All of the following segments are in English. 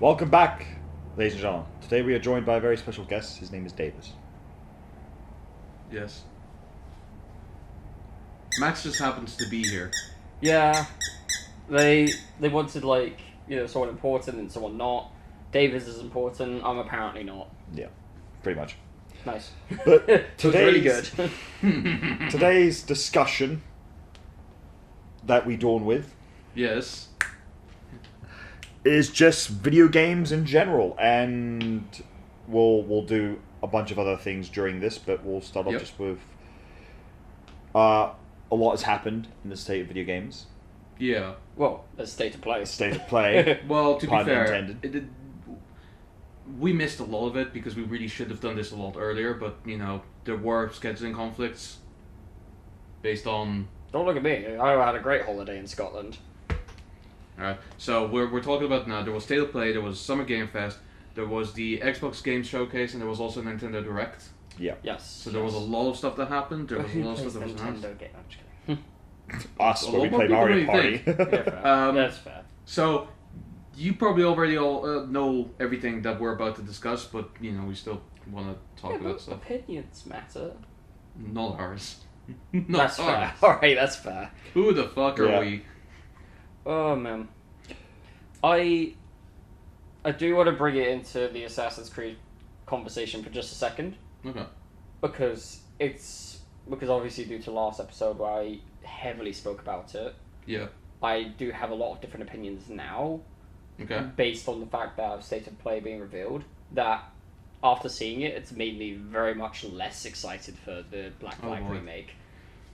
Welcome back, ladies and gentlemen. Today we are joined by a very special guest. His name is Davis. Yes. Max just happens to be here. Yeah, they wanted someone important and someone not. Davis is important. I'm apparently not. Yeah, pretty much. Nice. But It was really today's, good. today's discussion that we dawn with Yes. is just video games in general, and we'll do a bunch of other things during this, but we'll start off Yep. just with a lot has happened in the state of video games. Yeah. Well, there's state of play. State of play. Well, to be Pun fair, intended. we missed a lot of it because we really should have done this a lot earlier, but, there were scheduling conflicts based on... Don't look at me. I had a great holiday in Scotland. Alright, so we're talking about now, there was State of Play, there was Summer Game Fest, there was the Xbox Game Showcase, and there was also Nintendo Direct. Yeah. Yes. So there was a lot of stuff that happened, there was a Who lot of plays stuff that was announced. Nintendo game? I'm just kidding. Us, A when we lot more play people Mario than Party. you think. Yeah, fair. That's fair. So, you probably already all know everything that we're about to discuss, but, we still want to talk Yeah, about but stuff. opinions matter. Not ours. Not That's fair. ours. Alright, that's fair. Who the fuck are Yeah. we? Oh man, I do want to bring it into the Assassin's Creed conversation for just a second Okay. because obviously due to last episode where I heavily spoke about it, Yeah. I do have a lot of different opinions now Okay. based on the fact that State of Play being revealed. That after seeing it, it's made me very much less excited for the Black Oh, Flag boy. remake,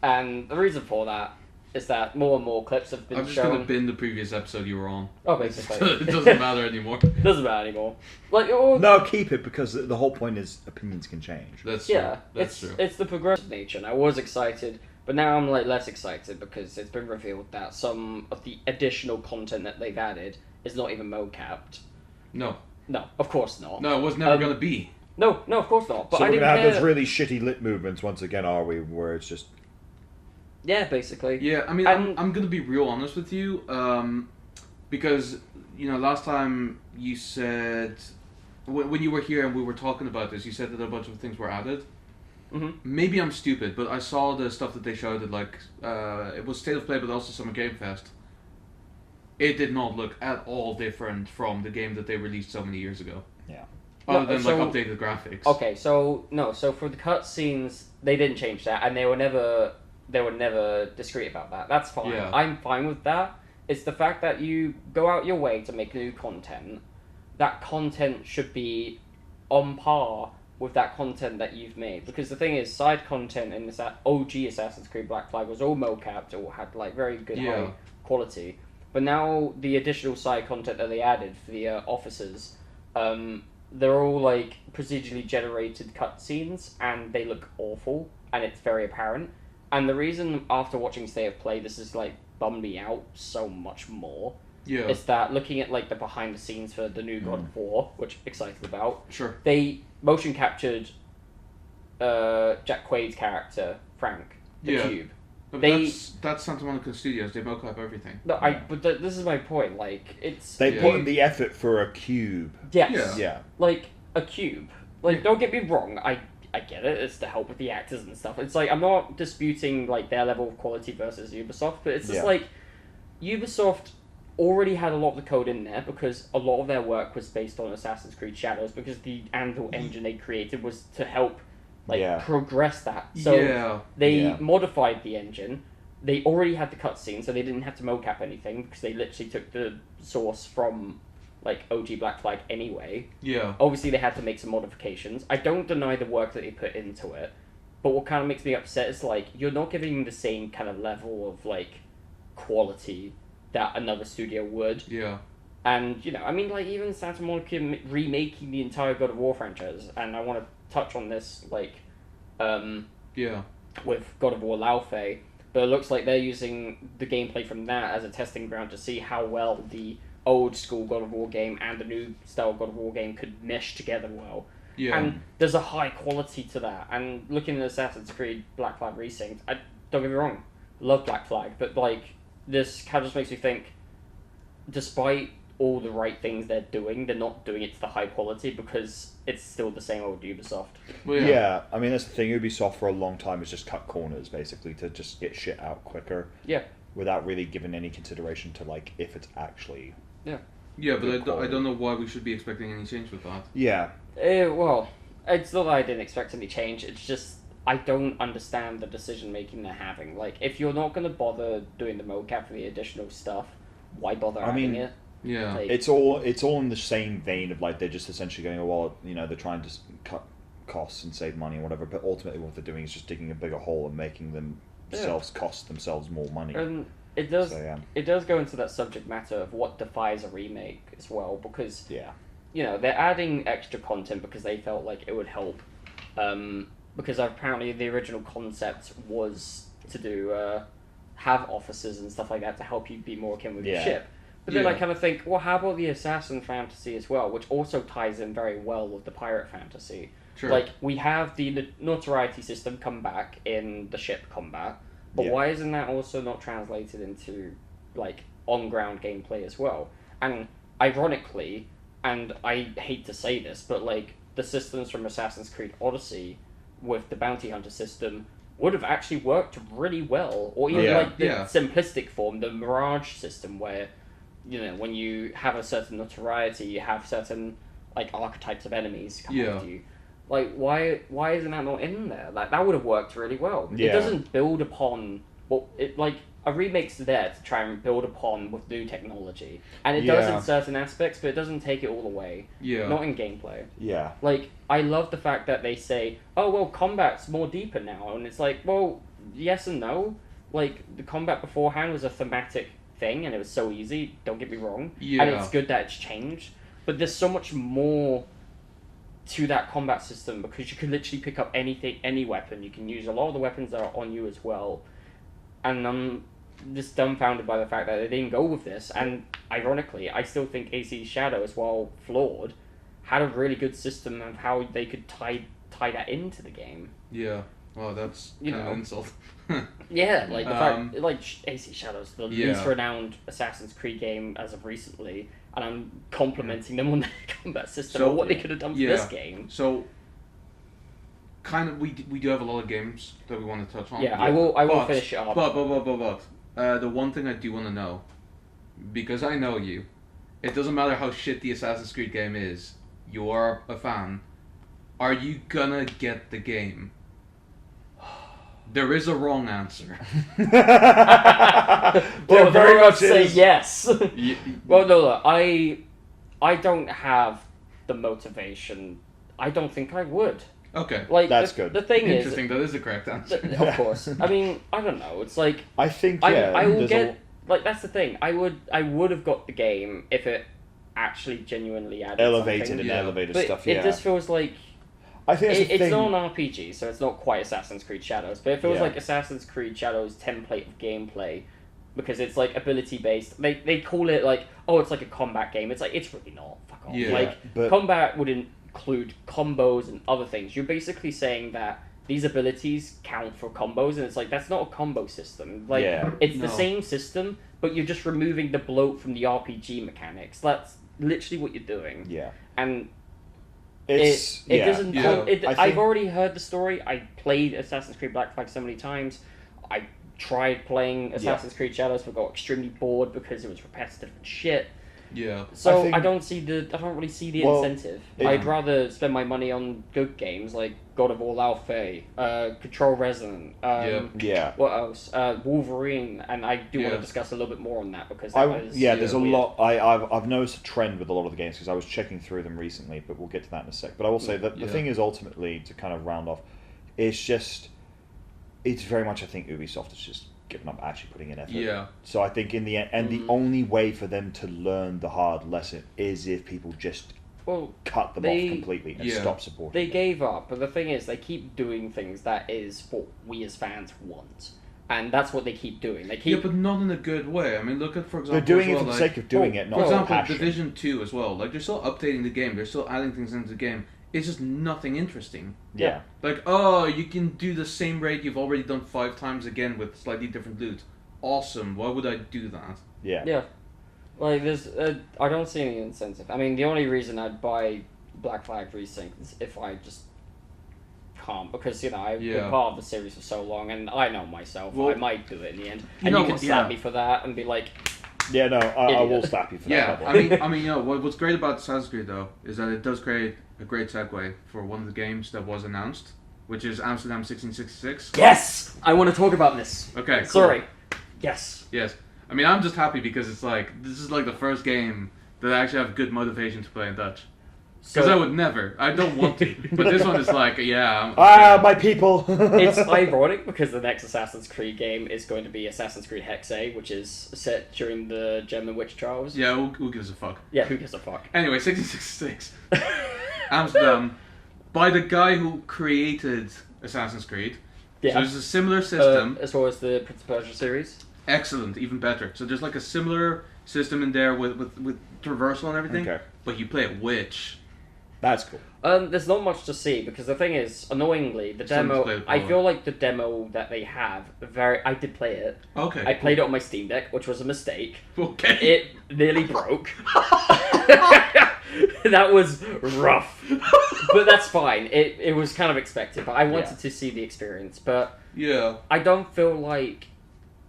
and the reason for that is that more and more clips have been I'm just shown. gonna bin the previous episode you were on. Oh, basically, It doesn't matter anymore. Doesn't matter anymore. Like, oh, No, keep it, because the whole point is opinions can change. That's true. yeah, That's true. it's the progressive nature, and I was excited, but now I'm less excited because it's been revealed that some of the additional content that they've added is not even mocapped. No. No, of course not. No, it was never Um, gonna be. No, of course not. But So I we're didn't going to have care. those really shitty lip movements once again, are we? Where it's just... Yeah, basically. Yeah, I mean, And- I'm gonna be real honest with you, because, last time you said, when you were here and we were talking about this, you said that a bunch of things were added. hmm Maybe I'm stupid, but I saw the stuff that they showed at, it was State of Play, but also Summer Game Fest. It did not look at all different from the game that they released so many years ago. Yeah. Other No, than, so- updated graphics. Okay, so for the cutscenes, they didn't change that, and they were never discreet about that. That's fine. Yeah. I'm fine with that. It's the fact that you go out your way to make new content. That content should be on par with that content that you've made. Because the thing is, side content in this OG Assassin's Creed Black Flag was all mocapped or had very good Yeah. high quality. But now the additional side content that they added for the officers, they're all procedurally generated cutscenes, and they look awful, and it's very apparent. And the reason after watching State of Play, this has bummed me out so much more. Yeah. Is that looking at the behind the scenes for the new God of War, which I'm excited about. Sure. They motion captured Jack Quaid's character Frank, the Yeah. Cube. But They- that's Santa Monica Studios. They mocap everything. No, Yeah. but this is my point. It's They Yeah. put in the effort for a cube. yes, Yeah. a cube. Don't get me wrong. I get it. It's to help with the actors and stuff. It's I'm not disputing their level of quality versus Ubisoft, but it's just Yeah. Ubisoft already had a lot of the code in there because a lot of their work was based on Assassin's Creed Shadows because the Anvil engine they created was to help Yeah. progress that. So Yeah. they Yeah. modified the engine. They already had the cutscene, so they didn't have to mocap anything because they literally took the source from OG Black Flag anyway. Yeah. Obviously, they had to make some modifications. I don't deny the work that they put into it, but what kind of makes me upset is you're not giving the same kind of level of quality that another studio would. Yeah. And even Santa Monica remaking the entire God of War franchise, and I want to touch on this Yeah. with God of War Laufey, but it looks like they're using the gameplay from that as a testing ground to see how well the old school God of War game and the new style God of War game could mesh together well. Yeah. And there's a high quality to that. And looking at Assassin's Creed Black Flag Resynced, don't get me wrong, love Black Flag, but this kind of just makes me think, despite all the right things they're doing, they're not doing it to the high quality because it's still the same old Ubisoft. Well, Yeah, I mean that's the thing. Ubisoft for a long time has just cut corners basically to just get shit out quicker. Yeah. Without really giving any consideration to like if it's actually. Yeah, Good but I quality. don't know why we should be expecting any change with that. Yeah. Well, it's not that I didn't expect any change. It's just I don't understand the decision making they're having. Like, if you're not going to bother doing the mocap for the additional stuff, why bother I adding mean, it? Yeah. Like, It's all in the same vein of like they're just essentially going, well, you know, they're trying to cut costs and save money and whatever, but ultimately what they're doing is just digging a bigger hole and making themselves cost themselves more money. and it does So, yeah. it does go into that subject matter of what defies a remake as well, because Yeah. you know they're adding extra content because they felt like it would help. Because apparently the original concept was to do have officers and stuff like that to help you be more akin with your Yeah. ship. But then I Yeah. kind of think, well, how about the assassin fantasy as well, which also ties in very well with the pirate fantasy. Sure. Like, we have the notoriety system come back in the ship combat, but Yeah. why isn't that also not translated into, like, on-ground gameplay as well? And, ironically, and I hate to say this, but, like, the systems from Assassin's Creed Odyssey with the bounty hunter system would have actually worked really well. Or even, Yeah. like, the Yeah. simplistic form, the Mirage system, where, you know, when you have a certain notoriety, you have certain, like, archetypes of enemies come Yeah. after you. Like, why isn't that not in there? Like, that would have worked really well. It Yeah. doesn't build upon, well, a remake's there to try and build upon with new technology. And it does Yeah. in certain aspects, but it doesn't take it all away. Yeah. Not in gameplay. Yeah. Like, I love the fact that they say, oh, well, combat's more deeper now. And it's like, well, yes and no. Like, the combat beforehand was a thematic thing, and it was so easy, don't get me wrong. Yeah. And it's good that it's changed. But there's so much more to that combat system, because you can literally pick up anything, any weapon. You can use a lot of the weapons that are on you as well. And I'm just dumbfounded by the fact that they didn't go with this. And ironically, I still think AC Shadows, while flawed, had a really good system of how they could tie that into the game. Yeah. Well, that's You kind of know. an insult. Yeah, like the Um, fact, like AC Shadows, the yeah. least renowned Assassin's Creed game as of recently, and I'm complimenting them on their combat system So, or what they could have done for yeah. this game. So, kind of, we do have a lot of games that we want to touch on. Yeah, I will But- finish it up. But, the one thing I do want to know, because I know you, it doesn't matter how shit the Assassin's Creed game is, you are a fan, are you gonna get the game? There is a wrong answer. There Well, very I'd much say is. yes. Y- Well, no, I don't have the motivation. I don't think I would. Okay. Like, That's the, good. the thing is, Interesting, that is the correct answer. of course. I mean, I don't know. It's like I think I will there's get like that's the thing. I would have got the game if it actually genuinely added elevated something. and Yeah. elevated But stuff. it Yeah. just feels like I think that's the it's thing. not an RPG, so it's not quite Assassin's Creed Shadows. But it feels Yeah. like Assassin's Creed Shadows template of gameplay, because it's like ability based. They call it like, oh, it's like a combat game. It's like, it's really not. Fuck off. Yeah. Like, But- combat would include combos and other things. You're basically saying that these abilities count for combos, and it's like, that's not a combo system. Like, Yeah. it's the No. same system, but you're just removing the bloat from the RPG mechanics. That's literally what you're doing. Yeah. And It's it yeah. doesn't. Yeah. It, I I've think- already heard the story. I played Assassin's Creed Black Flag so many times. I tried playing Assassin's Creed Shadows, but got extremely bored because it was repetitive and shit. Yeah. So I think- I don't really see the Well, incentive. it- I'd rather spend my money on good games like God of War Alpha, Control Resonant. Yeah. What else? Wolverine, and I do want Yeah. to discuss a little bit more on that because that was There's a weird. lot. I've noticed a trend with a lot of the games because I was checking through them recently, but we'll get to that in a sec. But I will say that the Yeah. thing is ultimately to kind of round off, it's very much I think Ubisoft has just given up actually putting in effort. Yeah. So I think in the end, and the only way for them to learn the hard lesson is if people just Well, cut them They- off completely and Yeah. stop supporting. they them. gave up, but the thing is, they keep doing things that is what we as fans want, and that's what they keep doing. They keep Yeah, but not in a good way. I mean, look at, for example, They're doing as it for well, the like, sake of doing well, it, for not for example, passion. Division 2 as well. Like, they're still updating the game. They're still adding things into the game. It's just nothing interesting. Yeah. Like, oh, you can do the same raid you've already done 5 times again with slightly different loot. Awesome. Why would I do that? Yeah. yeah. Like, there's, I don't see any incentive. I mean, the only reason I'd buy Black Flag Resync is if I just can't, because, you know, I've been part of the series for so long, and I know myself, I might do it in the end. And you can slap me for that and be like... Yeah, no, I will slap you for that. Yeah, I mean, you know, what's great about Assassin's Creed, though, is that it does create a great segue for one of the games that was announced, which is Amsterdam 1666. Yes! I want to talk about this. Okay, cool. Sorry. Yes. Yes. I mean, I'm just happy because it's like, this is like the first game that I actually have good motivation to play in Dutch. Because I would never. I don't want to. But this one is like, my people! It's ironic because the next Assassin's Creed game is going to be Assassin's Creed Hexe, which is set during the German witch trials. Yeah, who gives a fuck? Yeah, who gives a fuck? Anyway, 1666. Amsterdam, by the guy who created Assassin's Creed. Yeah. So there's a similar system. As well as the Prince of Persia series. Excellent, even better. So there's like a similar system in there with traversal and everything. Okay. But you play it witch. That's cool. There's not much to see because the thing is, annoyingly, the demo. I feel like the demo that they have I did play it. Okay. I played it on my Steam Deck, which was a mistake. Okay. It nearly broke. That was rough, but that's fine. It was kind of expected, but I wanted to see the experience. But yeah, I don't feel like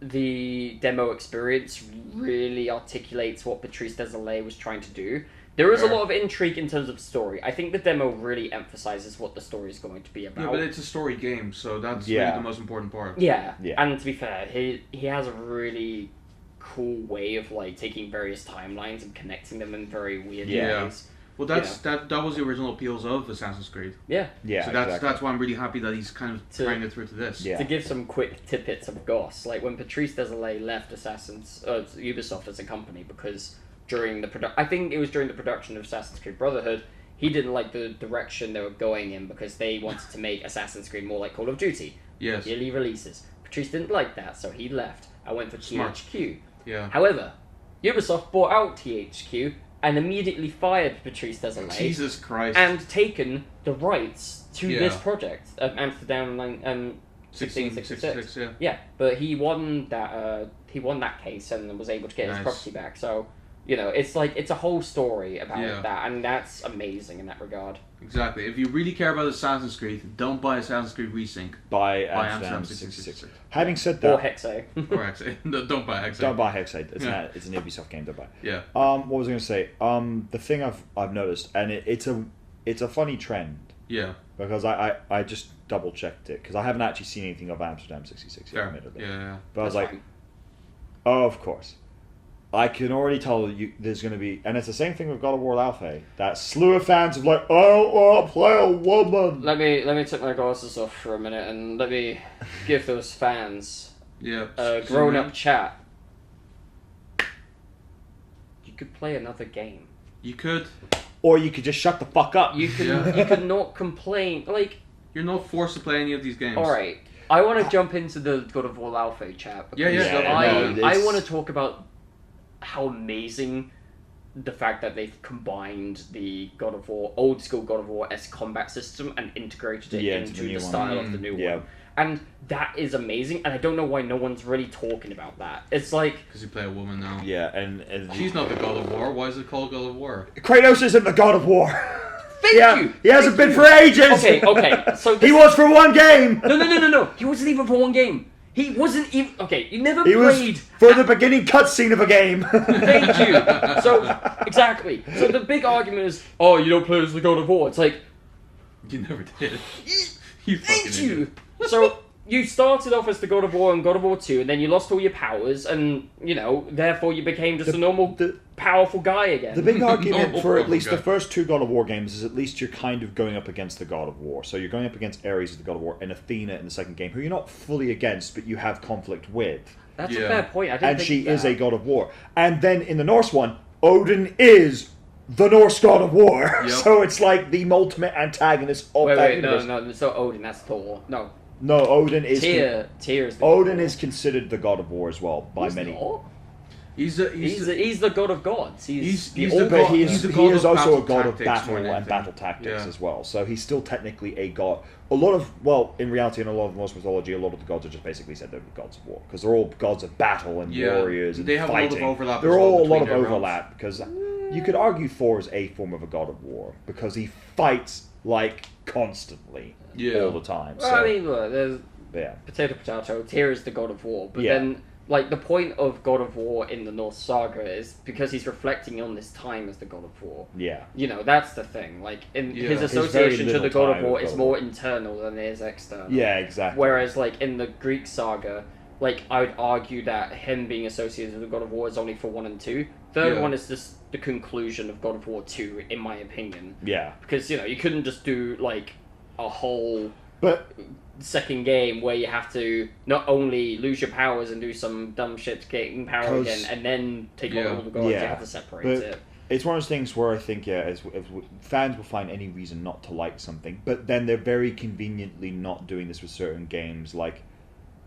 the demo experience really articulates what Patrice Désilets was trying to do. There is a lot of intrigue in terms of story. I think the demo really emphasizes what the story is going to be about. Yeah, but it's a story game, so that's really the most important part. Yeah, and to be fair, he has a really cool way of like taking various timelines and connecting them in very weird ways. Well, that was the original appeals of Assassin's Creed. Yeah. Yeah. So that's why I'm really happy that he's kind of carrying it through to this. To give some quick tidbits of goss, like when Patrice Désilets left Ubisoft as a company because during the I think it was during the production of Assassin's Creed Brotherhood, he didn't like the direction they were going in because they wanted to make Assassin's Creed more like Call of Duty. Yes. Yearly releases. Patrice didn't like that, so he left. I went for THQ. Yeah. However, Ubisoft bought out THQ and immediately fired Patrice Désilets. Jesus Christ. And taken the rights to this project of Amsterdam 1666. Yeah, but he won that case and was able to get his property back. So, you know, it's a whole story about that, and that's amazing in that regard. Exactly. If you really care about Assassin's Creed, don't buy Assassin's Creed Resync. Buy Amsterdam 1666. Having said Or that... Hexe. Or Hexe. No, don't buy Hexe. Don't buy Hexe. It's an Ubisoft game, don't buy it. Yeah. What was I going to say? The thing I've noticed, and it's a funny trend. Yeah. Because I just double checked it, because I haven't actually seen anything of Amsterdam 66 yet, admittedly. Yeah. But I was like, oh, of course. I can already tell you there's going to be, and it's the same thing with God of War Alpha, that slew of fans of like, oh, play a woman. Let me take my glasses off for a minute and let me give those fans a grown-up chat. You could play another game. You could. Or you could just shut the fuck up. You could not complain. Like, you're not forced to play any of these games. Alright, I want to jump into the God of War Alpha chat. I want to talk about how amazing the fact that they've combined the God of War, old school God of War-esque combat system and integrated it into the style of the new one. And that is amazing, and I don't know why no one's really talking about that. It's like... Because you play a woman now. Yeah, and she's not the God of War. Why is it called God of War? Kratos isn't the God of War. Thank you! He hasn't been for ages! Okay, so... He was for one game! No. He wasn't even for one game. He wasn't even... Okay, you never played... was for the beginning cutscene of a game. Thank you. So, exactly. So the big argument is, oh, you don't play as the God of War. It's like... You never did. You fucking idiot. So, you started off as the God of War and God of War 2, and then you lost all your powers, and, you know, therefore you became just a normal, powerful guy again. The big argument for at least the first two God of War games is at least you're kind of going up against the God of War. So you're going up against Ares of the God of War and Athena in the second game, who you're not fully against, but you have conflict with. That's a fair point. And she is a God of War. And then in the Norse one, Odin is the Norse God of War. Yep. So it's like the ultimate antagonist of that universe. No, it's not Odin, that's Thor. No, Odin is... Tyr is the Odin is considered the God of War as well by many. Not? He's the god of gods. He's the the all god- god. he he's is, the he god is of also a battle god of tactics battle more than and anything. battle tactics Yeah. as well. So he's still technically a god. A lot of, well, in reality, in a lot of Norse mythology, a lot of the gods are just basically said they're gods of war because they're all gods of battle and Yeah, warriors and they have a lot of fighting. overlap as They're well all a between lot of their realms. overlap because you could argue Thor is a form of a god of war because he fights like constantly Yeah. all the time. So, Well, I mean, look, there's yeah. potato. Tyr is the god of war, but Yeah. then like the point of God of War in the Norse saga is because he's reflecting on this time as the god of war. Yeah. You know, that's the thing. Like in Yeah. his There's association very to the little god of time war with is God of more War. internal than it is external. Yeah, exactly. Whereas, like, in the Greek saga, like, I would argue that him being associated with God of War is only for 1 and 2. Third Yeah. one is just the conclusion of God of War 2, in my opinion. Yeah. Because, you know, you couldn't just do, like, a whole But second game where you have to not only lose your powers and do some dumb shit to gain power 'Cause- again, and then take Yeah. on all the gods, you Yeah. have to separate But- it. it's one of those things where I think, yeah, as fans will find any reason not to like something, but then they're very conveniently not doing this with certain games. Like,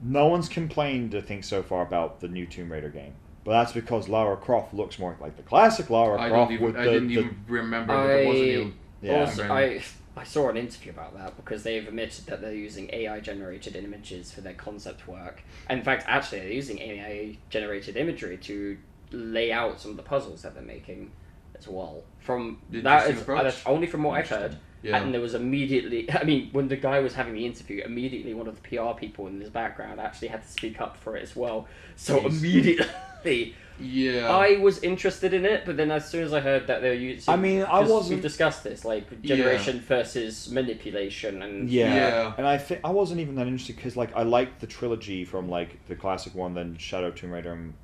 no one's complained, I think, so far about the new Tomb Raider game, but that's because Lara Croft looks more like the classic Lara I Croft didn't even, with I the, didn't the even remember that there was a new. yeah. Also, I saw an interview about that because they've admitted that they're using AI generated images for their concept work. And in fact, actually, they're using AI generated imagery to lay out some of the puzzles that they're making as well. From that Interesting is approach. that's only from what I've heard. Yeah. And there was immediately, I mean, when the guy was having the interview, immediately one of the PR people in his background actually had to speak up for it as well. So Jeez. immediately. Yeah. I was interested in it, but then as soon as I heard that they were using, I mean, I 'cause wasn't- We've discussed this, like generation versus manipulation, and Yeah. Yeah. And I think I wasn't even that interested because, like, I liked the trilogy from, like, the classic one, then Shadow Tomb Raider and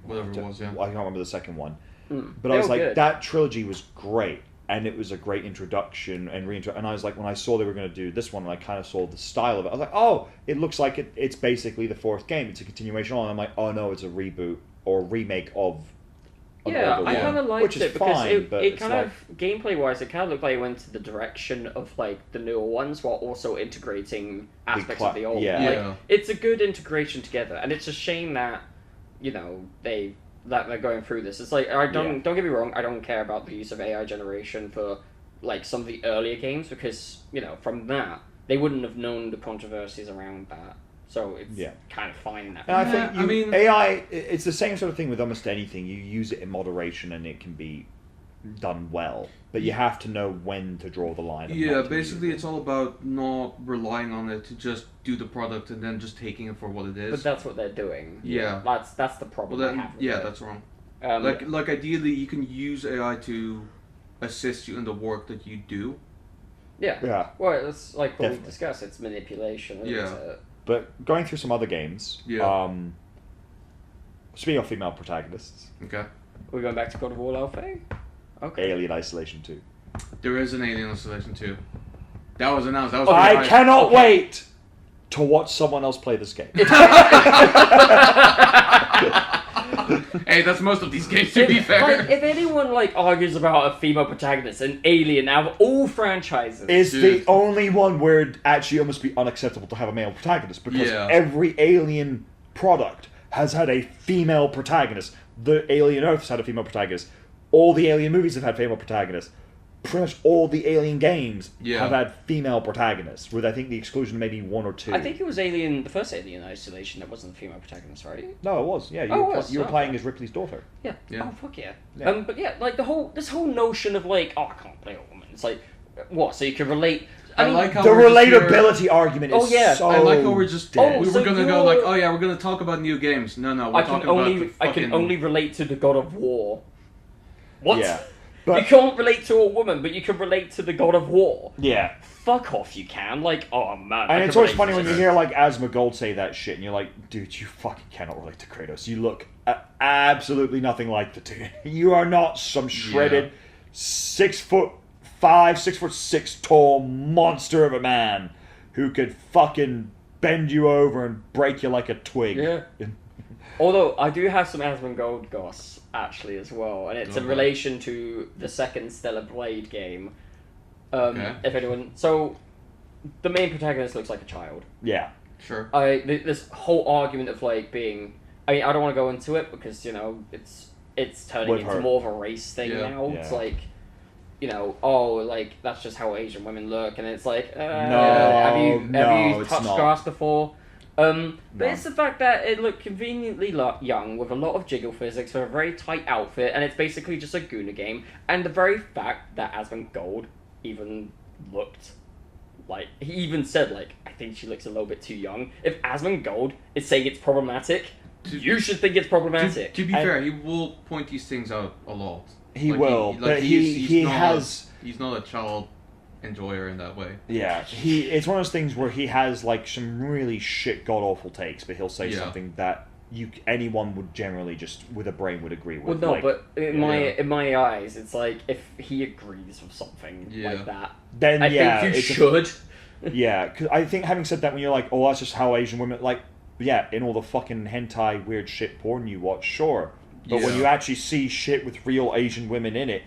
Whatever it was, yeah. I can't remember the second one. Mm. But They I was were like, good. that trilogy was great, and it was a great introduction and and I was like, when I saw they were going to do this one, and I kind of saw the style of it, I was like, oh, it looks like it's basically the fourth game. It's a continuation on. And I'm like, oh no, it's a reboot or a remake of. an Yeah, older I one, kind of liked which is it because fine, it but it it's kind like, of gameplay wise, it kind of looked like it went to the direction of like the newer ones while also integrating aspects of the old. yeah. Like, Yeah. it's a good integration together, and it's a shame that you know that they're going through this. It's like don't get me wrong, I don't care about the use of AI generation for like some of the earlier games because you know from that they wouldn't have known the controversies around that. So it's Yeah. kind of fine in that. And I Yeah, think I mean- AI, it's the same sort of thing with almost anything. You use it in moderation, and it can be done well, but you have to know when to draw the line. and Yeah, not to basically use it's all about not relying on it to just do the product and then just taking it for what it But is. that's what they're doing. Yeah. That's the Well, problem. I then, have with yeah, it. that's wrong. Um, Like ideally, you can use AI to assist you in the work that you do. yeah. Yeah, Well, it's like what we Definitely. discussed. It's manipulation. Isn't Yeah. it? but going through some other games. Yeah. Speaking of female protagonists, Okay. We're going back to God of War Alpha. Okay. Alien Isolation 2. There is an Alien Isolation 2. That was announced. That was I pretty hype. cannot Okay. wait to watch someone else play this game. Hey, that's most of these games, to be fair. Like, if anyone like argues about a female protagonist, an Alien out of all franchises, Is Dude. the only one where it'd actually almost be unacceptable to have a male protagonist because Yeah. every Alien product has had a female protagonist. The Alien Earth's had a female protagonist. All the Alien movies have had female protagonists. Pretty much all the Alien games Yeah. have had female protagonists, with I think the exclusion of maybe one or two. I think it was Alien, the first Alien Isolation, that wasn't the female protagonist, right? No, it was. Yeah, you, Oh, were, it was, you were okay. playing as Ripley's daughter. Yeah. Yeah. Oh fuck yeah. Yeah. But yeah, like this whole notion of like, oh, I can't play a woman. It's like, what? So you can relate. I mean, like how The we're just here- relatability argument is Oh, yeah. so I like how we're just. dead. Oh, we so were gonna go you're- like, oh yeah, we're gonna talk about new games. No, we're I can talking only about the I can fucking- only relate to the God of War. What? Yeah. you But can't relate to a woman, but you can relate to the God of War. yeah. Fuck off, you can. Like, oh man. I And can it's always relate funny to when you this. hear like Asmongold say that shit, and you're like, dude, you fucking cannot relate to Kratos. You look absolutely nothing like the dude. You are not some shredded 6'5", 6'6" tall monster of a man who could fucking bend you over and break you like a twig. Yeah. Although I do have some Asmongold goss actually as well, and it's in Okay. relation to the second Stellar Blade game. Okay. If anyone, so the main protagonist looks like a child. Yeah. Sure. This whole argument of like being I mean, I don't want to go into it because it's turning With into her. more of a race thing Yeah. now. It's Yeah. like, oh, like that's just how Asian women look, and it's like, No, have you no, it's touched not. grass before? But No. it's the fact that it looked conveniently young with a lot of jiggle physics for a very tight outfit, and it's basically just a Guna game. And the very fact that Asmongold even looked like, he even said, like, I think she looks a little bit too young. If Asmongold is saying it's problematic, you should think it's problematic. To be And- fair, he will point these things out a lot. He Like, will, but he not has. he's not a child enjoyer in that way. Yeah, it's one of those things where he has like some really shit god awful takes, but he'll say Yeah. something that anyone would generally just with a brain would agree Well, with. no, like, but in yeah. my eyes, it's like if he agrees with something Yeah. like that, then I yeah, think you it's a- should. yeah, because I think having said that, when you're like, oh, that's just how Asian women like, yeah, in all the fucking hentai weird shit porn you watch, sure, but when Yeah. you actually see shit with real Asian women in it,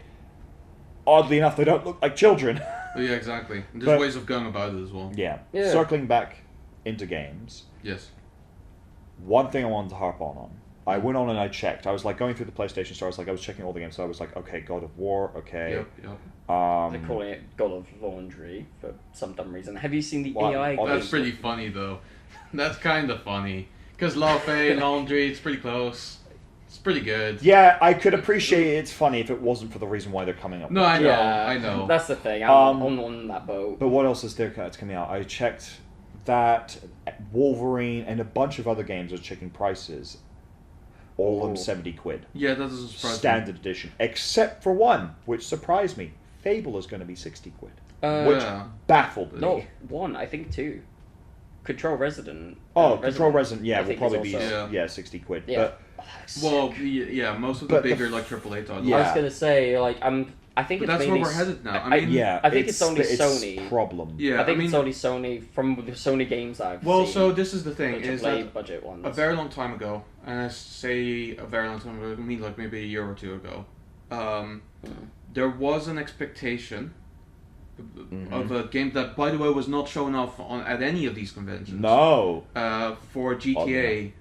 oddly enough, they don't look like children. But yeah, exactly. And there's But- ways of going about it as well. Yeah. Yeah. Circling back into games, Yes. one thing I wanted to harp on. I went on and I checked. I was like going through the PlayStation Store. I was checking all the games. So I was like, okay, God of War, okay. Yep. They're calling it God of Laundry for some dumb reason. Have you seen the What? AI? Oh, That's game? pretty funny though. That's kind of funny. Because Laufey, Laundry, it's pretty close. It's pretty good. Yeah, I could appreciate it's funny if it wasn't for the reason why they're coming up. No, with I it. know. Yeah, I know. That's the thing. Um, I'm on that boat. But what else is there that's coming out? I checked that Wolverine and a bunch of other games are checking prices. All of them Oh. 70 quid. Yeah, that doesn't surprise Standard edition. Except for one, which surprised me. Fable is going to be 60 quid. Which Yeah. baffled me. No, one. I think two. Control Resident. Oh, Control Resident, yeah, I will think probably is be also- Yeah. 60 quid. Yeah. But Well, yeah, most of the But the bigger f- like AAA titles. Yeah. I was gonna say I think But it's that's where mainly we're headed now. I- I mean, yeah, I think it's only it's Sony. problem. yeah, I think mean, it's only Sony from the Sony games I've well, seen. so this is the thing, the is AAA that budget ones. a very long time ago, and I say a very long time ago, I mean like maybe a year or two ago, there was an expectation of a game that, by the way, was not shown off at any of these conventions. No. For Oddly GTA,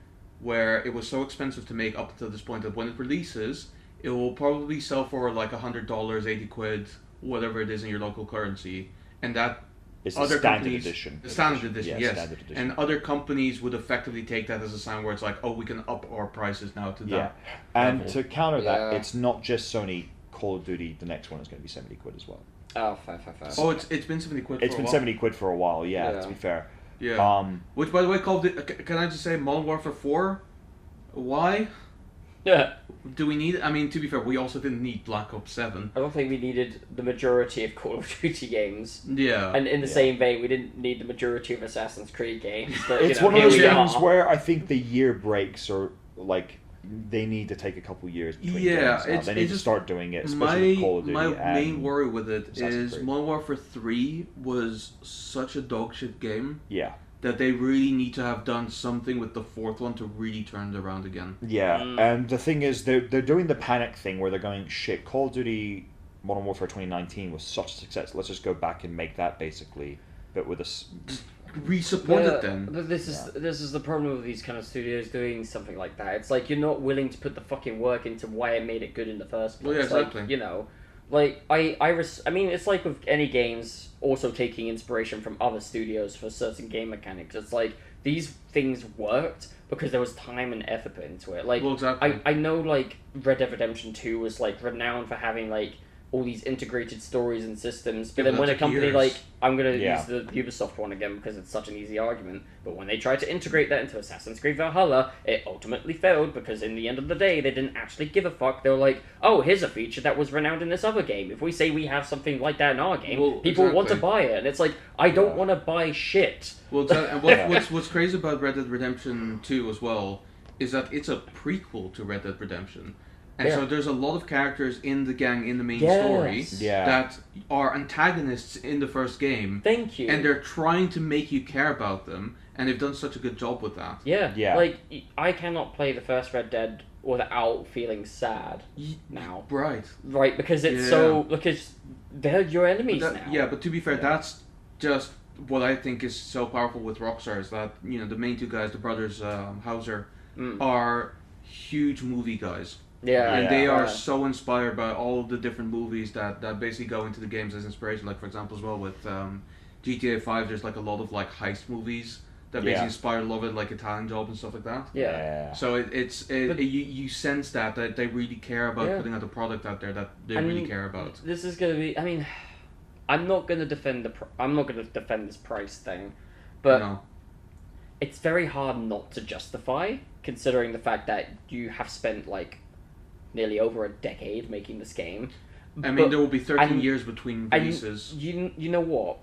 where it was so expensive to make up until this point that when it releases, it will probably sell for like $100, 80 quid, whatever it is in your local currency, and that It's the other standard companies, edition. the standard edition, Yeah, yes, standard edition. and other companies would effectively take that as a sign where it's like, oh, we can up our prices now to Yeah. that. And level. to counter that, Yeah. it's not just Sony. Call of Duty, the next one is going to be 70 quid as well. Oh, fair. Oh, it's been 70 quid. It's for been a while. 70 quid for a while, yeah, Yeah. to be fair. Yeah. Which, by the way, Call of Duty, can I just say, Modern Warfare 4? Why Yeah. do we need? I mean, to be fair, we also didn't need Black Ops 7. I don't think we needed the majority of Call of Duty games. Yeah. And in the Yeah. same vein, we didn't need the majority of Assassin's Creed games. But, It's you know, one of here those we games are. where I think the year breaks are like they need to take a couple years between Yeah, games now. it's- They need it's to just- start doing it, especially with Call of Duty. my and main worry with it Assassin's is Creed. Modern Warfare 3 was such a dogshit game Yeah, that they really need to have done something with the fourth one to really turn it around again. yeah. Mm. And the thing is, they're doing the panic thing where they're going, shit, Call of Duty Modern Warfare 2019 was such a success. Let's just go back and make that basically, but with a Re-support But- it then. But this is the problem with these kind of studios doing something like that. It's like you're not willing to put the fucking work into why it made it good in the first place. Well, yeah, exactly. Like, you know, like I mean, it's like with any games also taking inspiration from other studios for certain game mechanics. It's like these things worked because there was time and effort put into it. Like Well, exactly. I know like Red Dead Redemption 2 was like renowned for having like all these integrated stories and systems, but Yeah, then but when that a took company years. like I'm gonna Yeah. use the Ubisoft one again because it's such an easy argument, but when they tried to integrate that into Assassin's Creed Valhalla, it ultimately failed because in the end of the day they didn't actually give a fuck. They were like, oh, here's a feature that was renowned in this other game. If we say we have something like that in our game, Well, people want to exactly. buy it. And it's like, I don't Yeah. want to buy shit. Well, and what's crazy about Red Dead Redemption 2 as well is that it's a prequel to Red Dead Redemption. And Yeah. so there's a lot of characters in the gang in the main Yes. story Yeah. that are antagonists in the first game, Thank you. and they're trying to make you care about them, and they've done such a good job with that. Yeah, Yeah. like I cannot play the first Red Dead without feeling sad now, Right. right? Because it's Yeah. so because they're your enemies But now. yeah, but to be fair, Yeah. that's just what I think is so powerful with Rockstar is that the main two guys, the brothers Hauser, are huge movie guys. Yeah, And they yeah. are so inspired by all the different movies that basically go into the games as inspiration. Like, for example, as well with GTA 5, there's like a lot of like heist movies that basically Yeah. inspired a lot of it, like Italian Job and stuff like that. Yeah. So But- you sense that they really care about Yeah. putting out a product out there that they And really care about. This is gonna be. I mean, I'm not gonna defend I'm not gonna defend this price thing, but No. it's very hard not to justify, considering the fact that you have spent like nearly over a decade making this game. I mean, But- there will be 13 and- years between and releases. you know what?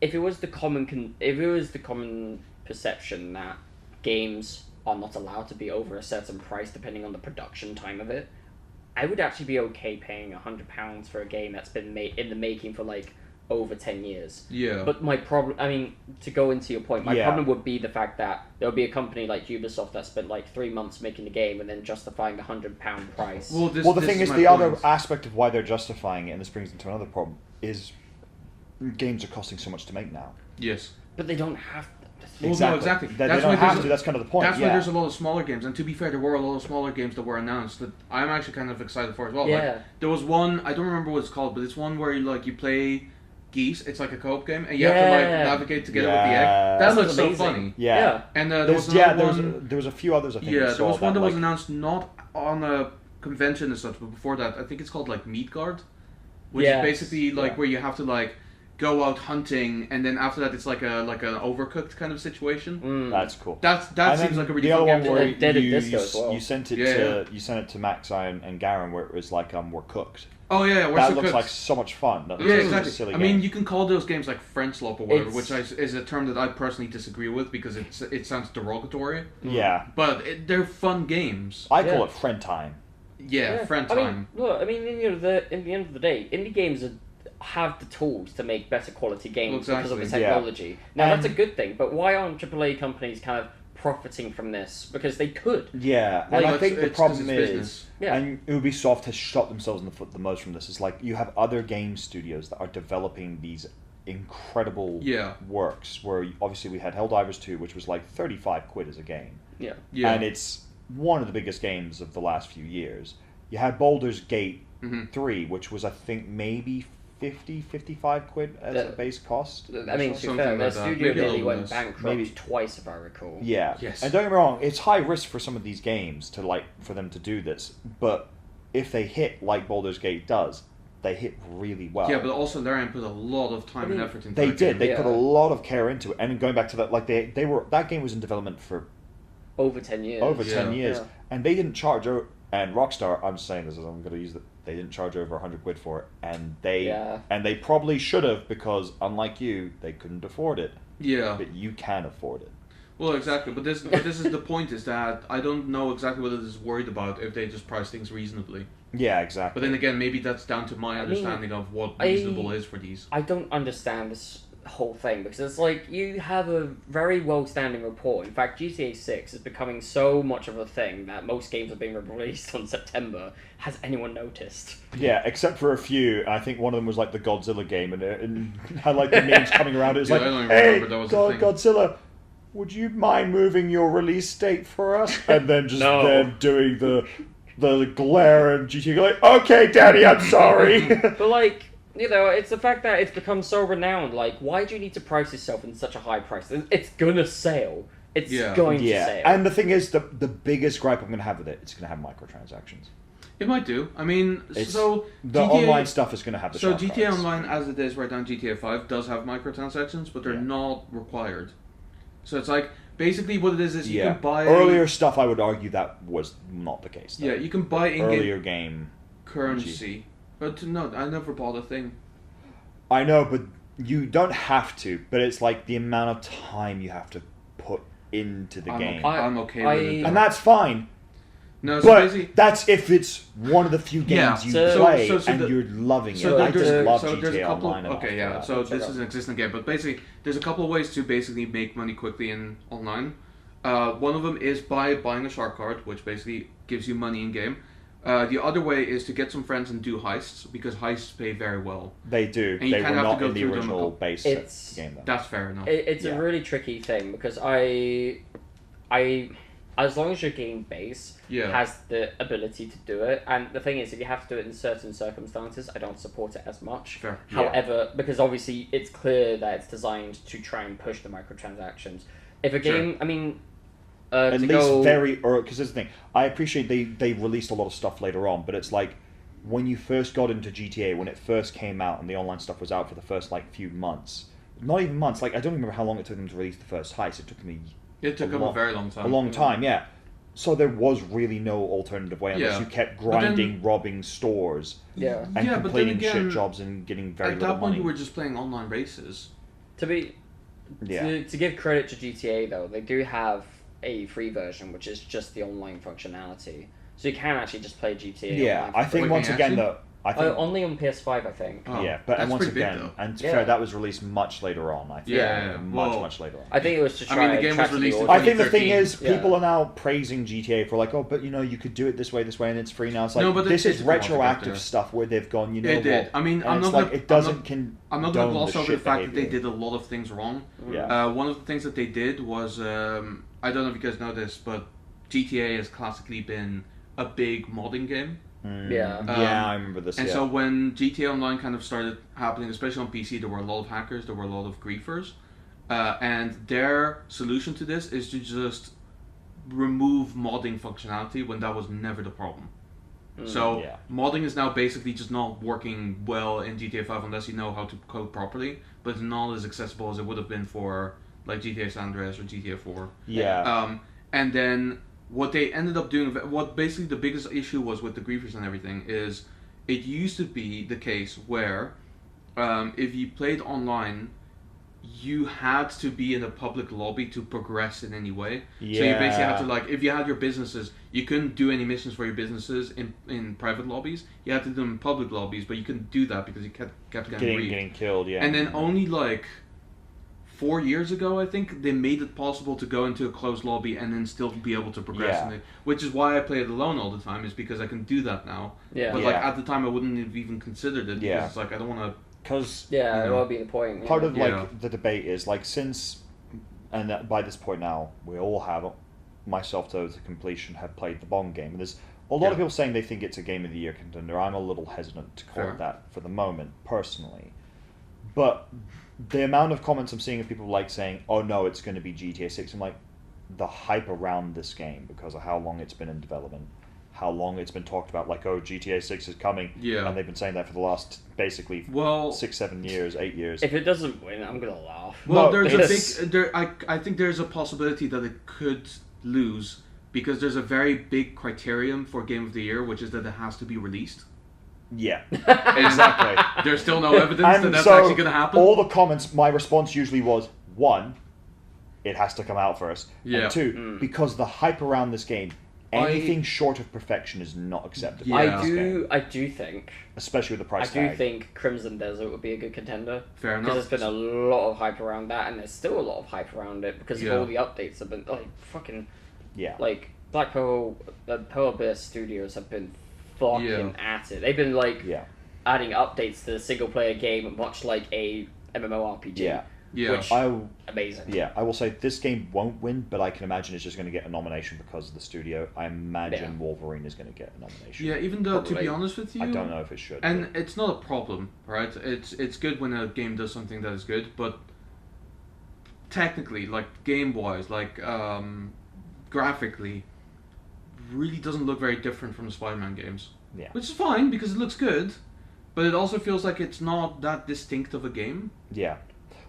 If it was the common perception that games are not allowed to be over a certain price depending on the production time of it, I would actually be okay paying £100 for a game that's been made in the making for like over 10 years. Yeah. But my problem, I mean, to go into your point, my Yeah. problem would be the fact that there would be a company like Ubisoft that spent like 3 months making the game and then justifying the £100 price. well, this, Well, the this thing is, my the point. other aspect of why they're justifying it, and this brings into another problem, is games are costing so much to make now. Yes. But they don't have. Well, no, exactly. They That's don't why have there's to. a- That's kind of the point. That's yeah. why there's a lot of smaller games, and to be fair, there were a lot of smaller games that were announced that I'm actually kind of excited for as well. Yeah. Like, there was one, I don't remember what it's called, but it's one where you play geese. It's like a co-op game, and you have to like Yeah. navigate together with the Yeah. egg. That That looks sounds so amazing. funny. Yeah. And there There's, was yeah, another there was, one. there was a few others, I think. Yeah, we there saw was one that was like, announced not on a convention as such, but before that, I think it's called like Midgard, which Yes. is basically like Yeah. where you have to like go out hunting, and then after that, it's like an overcooked kind of situation. Mm. That's cool. That And seems then like a really the other fun one game. where And Dead you, Disco as well. you sent it Yeah, to you sent it to Max and Garen, where it was like we're cooked. Oh yeah, where's That the looks cooks? like so much fun. That looks Yeah, like exactly. a silly I mean, game. you can call those games like French slop or whatever, It's- which is a term that I personally disagree with because it sounds derogatory. yeah, But they're fun games. I call Yeah. it friend time. Yeah, friend I time. mean, look, I mean, in the end of the day, indie games have the tools to make better quality games because of the Exactly. Yeah. technology. Now, that's a And- good thing, but why aren't AAA companies kind of profiting from this? Because they could. Yeah, Like, and I it's- think the it's 'cause problem it's is, business. Yeah. and Ubisoft has shot themselves in the foot the most from this. Is like you have other game studios that are developing these incredible Yeah. works. Where obviously we had Helldivers 2, which was like 35 quid as a game, Yeah. Yeah. and it's one of the biggest games of the last few years. You had Baldur's Gate Mhm. 3, which was I think maybe 55 quid as a The- base cost. I mean, to be Something fair, like their that. studio Maybe a nearly little went less. bankrupt Maybe. twice, if I recall. Yeah. Yes. And don't get me wrong, it's high risk for some of these games to for them to do this, but if they hit like Baldur's Gate does, they hit really well. Yeah, but also Larian put a lot of time and effort into they that did. game. They Yeah. put a lot of care into it. And going back to that, like they were that game was in development for Over 10 years. over Yeah. 10 years, Yeah. and they didn't charge. And Rockstar, I'm saying this, I'm going to use it. They didn't charge over 100 quid for it, and Yeah. they probably should have because unlike you, they couldn't afford it. Yeah. But you can afford it. Well, exactly. But this is the point is that I don't know exactly what it is worried about if they just price things reasonably. Yeah, exactly. But then again, maybe that's down to my I mean, understanding of what I- reasonable is for these. I don't understand this whole thing because it's like you have a very well-standing report. In fact, GTA 6 is becoming so much of a thing that most games are being released on September. Has anyone noticed? Yeah, except for a few. I think one of them was like the Godzilla game, and I like the memes coming around. It was Yeah, like, I don't even "Hey, remember that was a thing." Godzilla, would you mind moving your release date for us?" And then just No. then doing the glare and GTA like, "Okay, Daddy, I'm sorry." But like, you know, it's the fact that it's become so renowned. Like, why do you need to price yourself in such a high price? It's gonna sell. It's Yeah. going to yeah, sell. and the thing is, the biggest gripe I'm going to have with it, it's going to have microtransactions. It might do. I mean, It's, so the GTA online stuff is going to have the So sharp GTA price. Online, as it is right now, GTA 5 does have microtransactions, but they're Yeah. not required. So it's like basically what it is you Yeah, can buy earlier stuff. I would argue that was not the case. Though. Yeah, you can buy in-game earlier game. currency. But no, I never bought a thing. I know, but you don't have to. But it's like the amount of time you have to put into the game, I'm okay with it. and that's fine. No, so But basically, that's if it's one of the few Yeah, games you so- play so and the- you're loving so it. I there's, just love so there's a GTA couple. Online. Okay, yeah. enough. So Check this out. is an existing game, but basically, there's a couple of ways to basically make money quickly in online. One of them is by buying a shark card, which basically gives you money in game. The other way is to get some friends and do heists because heists pay very well. They do. And you They kinda were have to not go in the through them a original couple- base It's- game though. That's fair enough. It's Yeah. a really tricky thing because I as long as your game base Yeah. has the ability to do it, and the thing is, if you have to do it in certain circumstances, I don't support it as much. Fair. Yeah. However, because obviously it's clear that it's designed to try and push the microtransactions. If a Sure. game, I mean, At to least go, very, because this is the thing. I appreciate they released a lot of stuff later on, but it's like when you first got into GTA, when it first came out and the online stuff was out for the first like few months, not even months. Like I don't remember how long it took them to release the first heist. It took me It took them a very long time. a long time, yeah. So there was really no alternative way unless Yeah. you kept But then- grinding, robbing stores, yeah. and Yeah, but then completing again, shit jobs and getting very At little that point, money. you were just playing online races. To be Yeah. to give credit to GTA though, they do have a free version which is just the online functionality, so you can actually just play GTA. Yeah, online I think Wait, once can you again actually? though, I think only on PS5, I think. Oh, yeah, but that's and once pretty big, again, though. and to Yeah. be fair, that was released much later on. I think. Yeah, much well, much later on. I think it was to I try mean, the and game was attract the released in audience. I think the thing 2013. is, Yeah. people are now praising GTA for like, oh, but you know, you could do it this way, and it's free now. It's like No, but this it is did come out retroactive there. stuff where they've gone, you know It what? did. I mean, And I'm it's not like gonna- it doesn't I'm not going to condone gloss the over the shit fact that they behavior. did a lot of things wrong. Yeah. One of the things that they did was, I don't know if you guys know this, but GTA has classically been a big modding game. Yeah. Yeah, I remember this. And yeah. so when GTA Online kind of started happening, especially on PC, there were a lot of hackers, there were a lot of griefers. And their solution to this is to just remove modding functionality when that was never the problem. So Yeah. modding is now basically just not working well in GTA 5 unless you know how to code properly, but it's not as accessible as it would have been for like GTA San Andreas or GTA 4. yeah. And then what they ended up doing, what basically the biggest issue was with the griefers and everything, is it used to be the case where if you played online, you had to be in a public lobby to progress in any way. So you basically had to, like, if you had your businesses, you couldn't do any missions for your businesses in private lobbies. You had to do them in public lobbies, but you couldn't do that because you kept getting griefed. getting killed. Yeah. And then only like 4 years ago, I think, they made it possible to go into a closed lobby and then still be able to progress Yeah. in it. Which is why I play it alone all the time, is because I can do that now. Yeah. But like Yeah. at the time, I wouldn't have even considered it because Yeah. it's like I don't want to. because Yeah, you it know, will be the point. Yeah. part of like Yeah. the debate is like since, and that by this point now we all have, myself to completion, have played the Bond game. And there's a lot of Yeah. people saying they think it's a game of the year contender. I'm a little hesitant to call Fair. it that for the moment, personally. But the amount of comments I'm seeing of people like saying, "Oh no, it's going to be GTA 6," I'm like, the hype around this game because of how long it's been in development, how long it's been talked about. Like, oh, GTA 6 is coming, Yeah. and they've been saying that for the last basically Well, 6, 7 years, 8 years. If it doesn't win, I'm gonna laugh. well, No, there's because- a big. I think there's a possibility that it could lose because there's a very big criterion for Game of the Year, which is that it has to be released. Yeah, And exactly. There's still no evidence that And that's so actually going to happen. all the comments, my response usually was, one, it has to come out first. Yeah. And two, Mm. because the hype around this game, anything short of perfection is not acceptable. Yeah. in I this game, do think, especially with the price I do tag. think Crimson Desert would be a good contender. Fair Because enough. there's been a lot of hype around that, and there's still a lot of hype around it because Yeah. of all the updates have been like fucking Yeah. like Black Pearl, the Pearl Abyss Studios have been fucking at it. They've been like Yeah. adding updates to the single player game, much like a MMORPG. Yeah. Yeah. Which amazing. Yeah, I will say this game won't win, but I can imagine it's just going to get a nomination because of the studio. I imagine Yeah. Wolverine is going to get a nomination. Yeah, even though, to Probably. be honest with you, I don't know if it should. and it's not a problem, right? It's good when a game does something that is good, but technically, like game-wise, like graphically, really doesn't look very different from the Spider-Man games. Yeah. Which is fine because it looks good, but it also feels like it's not that distinct of a game. Yeah.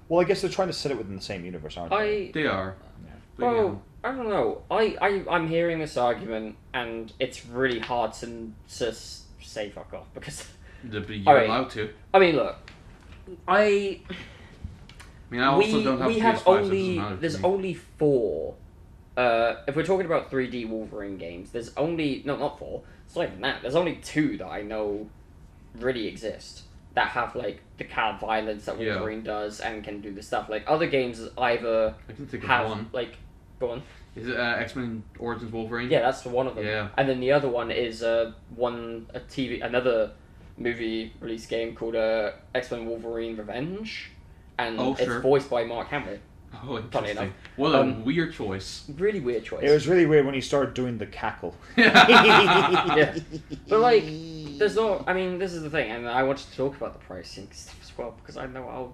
Well, I guess they're trying to set it within the same universe, aren't they? They are. Yeah. But, Well, I don't know. I'm hearing this argument, and it's really hard to say fuck off because but you're Alright. allowed to. I mean, look, I mean, I also don't have we PS5, have so it doesn't only matter to there's me. only 4. If we're talking about 3D Wolverine games, there's only not 4. It's not even that. There's only 2 that I know really exist that have like the kind of violence that Yeah. Wolverine does and can do the stuff. Like other games either I can think of have one. like go on. Is it X-Men Origins Wolverine? Yeah, that's one of them. Yeah. And then the other one is another movie release game called X-Men Wolverine Revenge, and Oh, it's sure. voiced by Mark Hamill. Oh, Funny interesting. enough. What a Um, weird choice. Really weird choice. It was really weird when he started doing the cackle. Yeah. But like, there's no. I mean, this is the thing, and I wanted to talk about the pricing stuff as well because I know I'll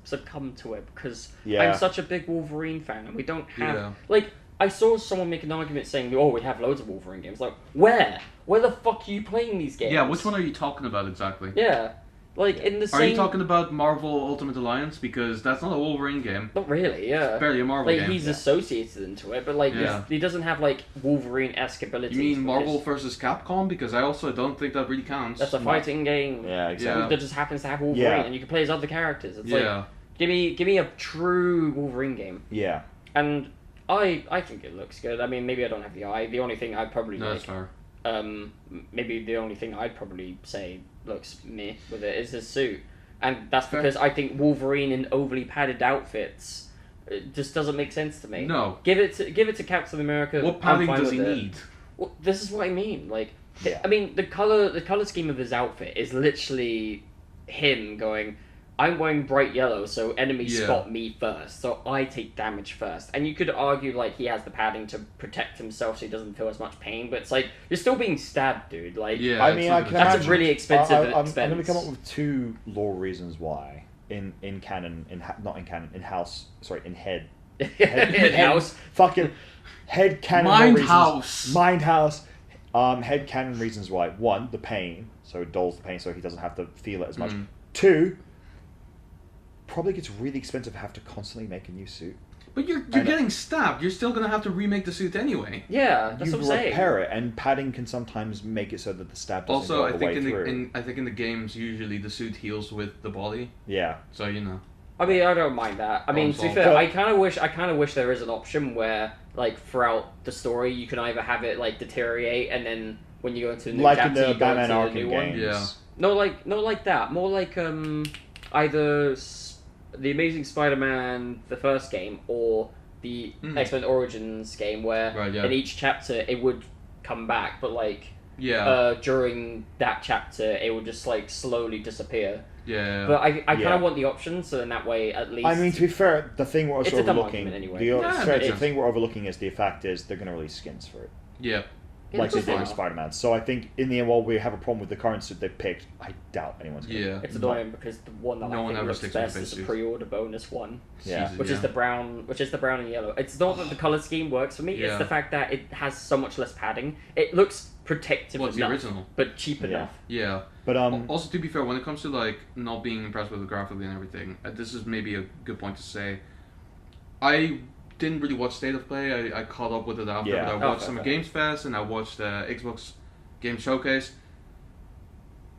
succumb to it because Yeah. I'm such a big Wolverine fan, and we don't have Yeah. like. I saw someone make an argument saying, "Oh, we have loads of Wolverine games." Like, where? Where the fuck are you playing these games? Yeah, which one are you talking about exactly? Yeah, like in the same. Are you talking about Marvel Ultimate Alliance? Because that's not a Wolverine game. Not really. Yeah. Barely a Marvel Like game. he's associated into it, but like Yeah. he doesn't have like Wolverine-esque abilities. You mean which Marvel is- versus Capcom? Because I also don't think that really counts. That's a fighting game. Yeah, exactly. Yeah. That just happens to have Wolverine, Yeah. and you can play as other characters. It's like Yeah. give me a true Wolverine game, Yeah. and I think it looks good. I mean, maybe I don't have the eye. The only thing I'd probably No, like, that's fair. maybe the only thing I'd probably say looks meh with it is his suit, and that's Fair. because I think Wolverine in overly padded outfits it just doesn't make sense to me. No. Give it to Captain America. What I'm padding fine does he with it. need? Well, this is what I mean. Like, Yeah. I mean, the color scheme of his outfit is literally him going, "I'm wearing bright yellow, so enemies Yeah. spot me first, so I take damage first." And you could argue like he has the padding to protect himself, so he doesn't feel as much pain. But it's like you're still being stabbed, dude. Like, Yeah. I it's mean, not I gonna can that's imagine. a really expensive I'm expense. going to come up with two lore reasons why in canon, not in canon, in house. Sorry, in head. In-house. Fucking head canon. Mind reasons. house. Mind house. Head canon reasons why. One, the pain, so it dulls the pain, so he doesn't have to feel it as much. Mm. Two, probably gets really expensive to have to constantly make a new suit. But you're I know. getting stabbed. You're still gonna have to remake the suit anyway. Yeah, that's You what I'm saying. repair it, and padding can sometimes make it so that the stab doesn't Also, go I all the think way in through. I think in the games usually the suit heals with the body, Yeah. so you know. I mean, I don't mind that. I mean, to be Problem fair, solved. I kind of wish there is an option where, like, throughout the story, you can either have it like deteriorate, and then when you go into the new Like in chapter, the you go Batman into the Arkham new one. games. Yeah. No, like that. More like either the Amazing Spider-Man, the first game, or the Mm. X-Men Origins game, where Right, yeah. in each chapter it would come back, but like Yeah. during that chapter it would just like slowly disappear. Yeah. But I kind Yeah. of want the option, so in that way at least. I mean, to be fair, the thing we're It's also a dumb overlooking, argument anyway. the, Yeah, fair, it makes the sense. thing we're overlooking is the fact is they're going to release skins for it, yeah. Yeah, like they that's did with fine. Spider-Man. So I think in the end, while we have a problem with the current suit they picked, I doubt anyone's going to. Yeah. It's annoying because the one that No I one think ever looks sticks with best face is the suits. pre-order bonus one, Yeah. Jesus, which yeah. is the brown and yellow. It's not that the color scheme works for me; Yeah. it's the fact that it has so much less padding. It looks protective What's the enough, original? but cheap Yeah. enough. Yeah. But Also, to be fair, when it comes to like not being impressed with it graphically and everything, this is maybe a good point to say. I didn't really watch State of Play. I caught up with it after, Yeah. but I Oh, watched fair, Summer fair. Games Fest and I watched Xbox Game Showcase.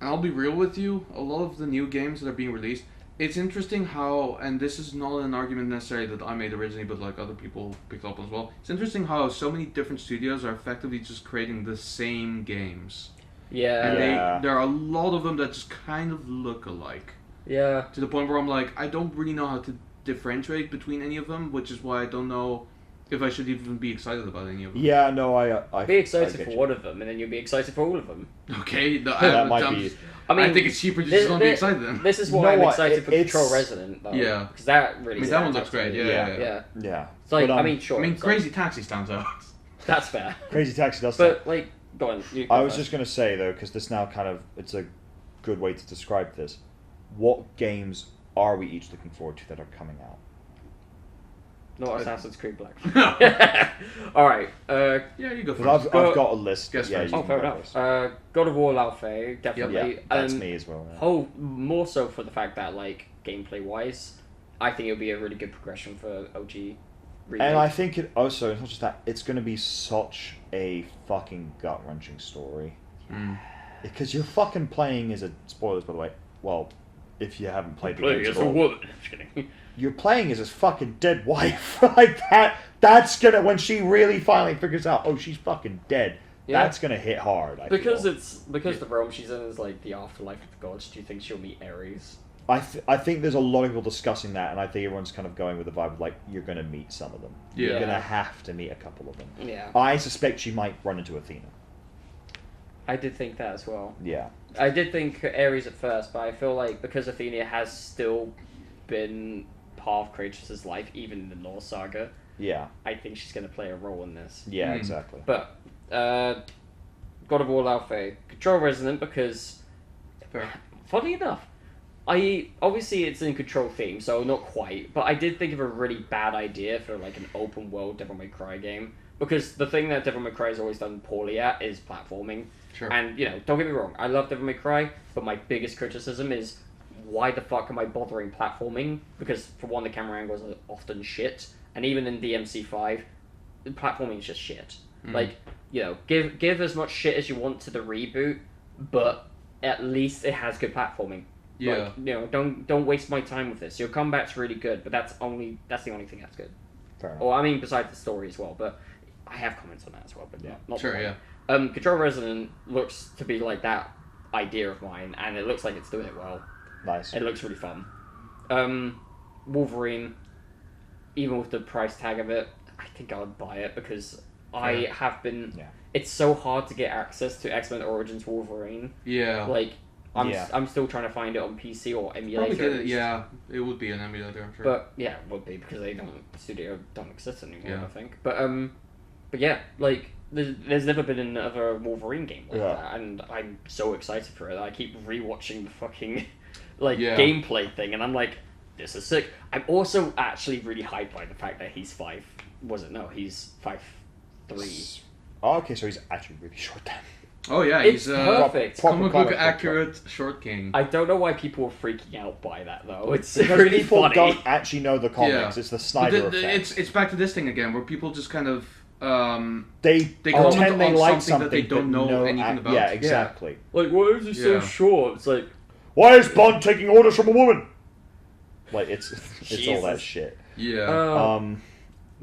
And I'll be real with you, a lot of the new games that are being released, it's interesting how, and this is not an argument necessarily that I made originally, but like other people picked up as well. It's interesting how so many different studios are effectively just creating the same games. Yeah, And Yeah. there are a lot of them that just kind of look alike. yeah. To the point where I'm like, I don't really know how to differentiate between any of them, which is why I don't know if I should even be excited about any of them. yeah, no, I Be excited I get for you. one of them, and then you'll be excited for all of them. Okay, That might be. I mean, I think it's cheaper to this- just not be this- excited then. This is You why know I'm what, excited for it's- Control Resident, though. Yeah. because that really. I mean, that one stands looks out to great, me. yeah. yeah. Yeah, It's like, But, I mean, sure. I mean, it's like- Crazy Taxi stands out. That's fair. Crazy Taxi does. that. But like, go on. You go I was first. just going to say though, because this now kind of it's a good way to describe this. What games are we each looking forward to that are coming out? Not Assassin's Creed Black. All right. Yeah, you go Because first. Go- I've got a list. Guess yeah, first. you Oh, can fair go enough. first. God of War Alpha, definitely. Yeah, that's me as well. Yeah. Oh, more so for the fact that, like, gameplay wise, I think it'll be a really good progression for OG. Remake. And I think it also, it's not just that, it's going to be such a fucking gut wrenching story. Mm. Because you're fucking playing as a. Spoilers, by the way. Well, if you haven't played the Playing games as at a all. woman. Just kidding. You're playing as his fucking dead wife. Like that. That's gonna. When she really finally figures out, oh, she's fucking dead. Yeah. That's gonna hit hard. I Because feel. the realm she's in is like the afterlife of the gods. Do you think she'll meet Ares? I think there's a lot of people discussing that, and I think everyone's kind of going with the vibe of like, you're gonna meet some of them. Yeah. You're gonna have to meet a couple of them. Yeah, I suspect she might run into Athena. I did think that as well. Yeah. I did think Ares at first, but I feel like because Athena has still been part of Kratos' life, even in the Norse saga. Yeah. I think she's going to play a role in this. Yeah. Exactly. But God of War Alpha, Control Resonant, because Fair. funny enough, obviously it's in Control theme, so not quite, but I did think of a really bad idea for like an open world Devil May Cry game, because the thing that Devil May Cry has always done poorly at is platforming. Sure. And don't get me wrong, I love Devil May Cry, but my biggest criticism is why the fuck am I bothering platforming? Because for one, the camera angles are often shit, and even in DMC5, the platforming is just shit. Like, give as much shit as you want to the reboot, but at least it has good platforming. Yeah. Like, don't waste my time with this. Your combat's really good, but that's the only thing that's good. Fair enough. Or I mean, besides the story as well. But I have comments on that as well. But not Sure, the yeah. one. Control Resonant looks to be like that idea of mine, and it looks like it's doing it well. Nice. It looks really fun. Wolverine, even with the price tag of it, I think I would buy it because I have been. Yeah. It's so hard to get access to X-Men Origins Wolverine. Yeah. Like, Yeah. I'm still trying to find it on PC or emulator. Probably get it. Yeah, it would be an emulator, I'm sure. But yeah, it would be because Studio don't exist anymore. Yeah. I think. But yeah, like there's never been another Wolverine game like that, and I'm so excited for it. I keep rewatching the fucking gameplay thing, and I'm like, this is sick. I'm also actually really hyped by the fact that he's 5. Was it? No, he's 5'3". Oh, okay, so he's actually really short then. Oh yeah, It's he's perfect. comic book accurate short king. I don't know why people are freaking out by that though. It's Because really people funny. don't actually know the comics. Yeah. It's the But Snyder effect. it's back to this thing again, where people just kind of They they comment pretend they on like something that they don't but know anything about. Yeah, exactly. Like, why is he so Yeah. short? It's like, Why is Bond taking orders from a woman? Like it's all that Jesus. shit. Yeah.